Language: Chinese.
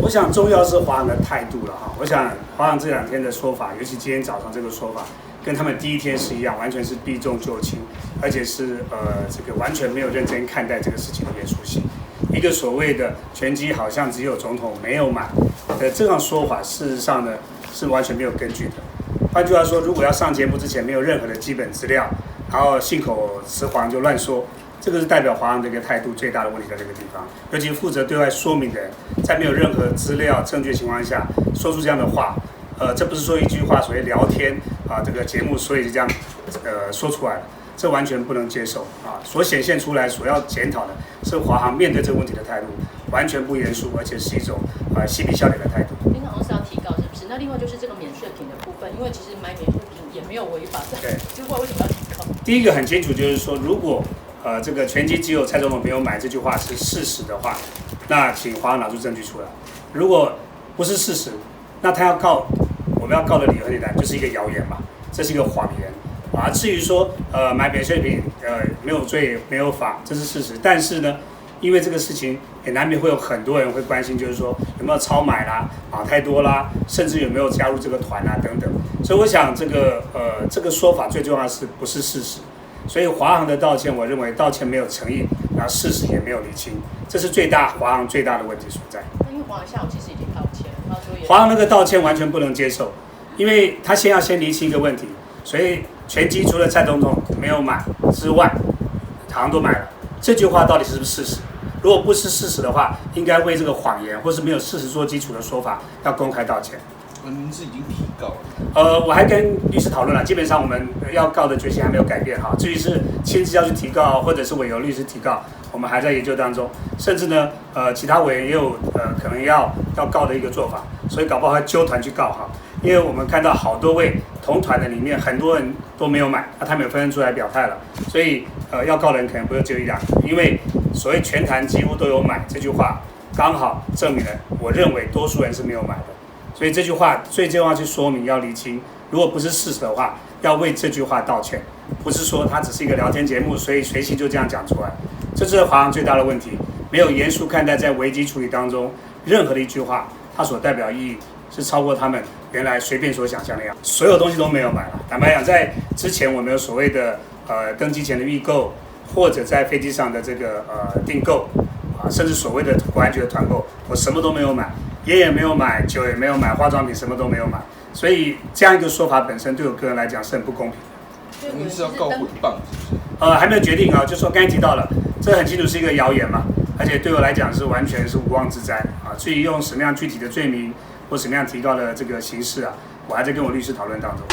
我想重要是华航的态度了哈。我想华航这2天的说法，尤其今天早上这个说法，跟他们第1天是一样，完全是避重就轻，而且是这个完全没有认真看待这个事情的严肃性。一个所谓的全机好像只有总统没有买的这样说法，事实上呢是完全没有根据的。换句话说，如果要上节目之前没有任何的基本资料，然后信口雌黄就乱说，这个是代表华航的一个态度最大的问题在这个地方。尤其负责对外说明的人，在没有任何资料证据的情况下说出这样的话，这不是说一句话所谓聊天啊，这个节目所以就这样说出来了，这完全不能接受啊！所显现出来所要检讨的是华航面对这个问题的态度完全不严肃，而且是一种嬉皮笑脸的态度。您好像是要提告是不是？那另外就是这个免税品的部分，因为其实买免税品也没有违法，对，结果为什么要提告？第一个很清楚，就是说如果这个全机只有蔡总统没有买这句话是事实的话，那请华航拿出证据出来。如果不是事实，那他要告，我们要告的理由很简单，就是一个谣言嘛，这是一个谎言啊。至于说买免税品没有罪没有法，这是事实。但是呢，因为这个事情也难免会有很多人会关心，就是说有没有超买啦，太多啦，甚至有没有加入这个团啊等等。所以我想这个说法最重要的是不是事实。所以华航的道歉，我认为道歉没有诚意，然后事实也没有厘清，这是华航最大的问题所在。因为华航下午其实已经道歉了，他说也华航那个道歉完全不能接受，因为他先厘清一个问题，所以全机除了蔡总统没有买之外，好像都买了。这句话到底是不是事实？如果不是事实的话，应该为这个谎言或是没有事实做基础的说法要公开道歉。您是已经提告了？我还跟律师讨论了，基本上我们要告的决心还没有改变哈。至于是亲自要去提告，或者是委由律师提告，我们还在研究当中。甚至呢，其他委员也有可能要告的一个做法，所以搞不好会揪团去告哈。因为我们看到好多位同团的里面，很多人都没有买，他们有纷纷出来表态了，所以要告的人可能不会只有1-2个，因为所谓全团几乎都有买这句话，刚好证明了我认为多数人是没有买的。所以这句话最重要去说明要厘清，如果不是事实的话，要为这句话道歉，不是说它只是一个聊天节目，所以随性就这样讲出来。这是华航最大的问题，没有严肃看待在危机处理当中任何的一句话，它所代表意义是超过他们原来随便所想象的样子。所有东西都没有买了。坦白讲，在之前我们有所谓的登机前的预购，或者在飞机上的这个订购甚至所谓的国安局的团购，我什么都没有买。烟也没有买，酒也没有买，化妆品什么都没有买，所以这样一个说法本身对我个人来讲是很不公平的。您是要告诽谤是不是？还没有决定啊，就说刚才提到了，这很清楚是一个谣言嘛，而且对我来讲是完全是无妄之灾啊。至于用什么样具体的罪名或什么样提高的这个形式啊，我还在跟我律师讨论当中。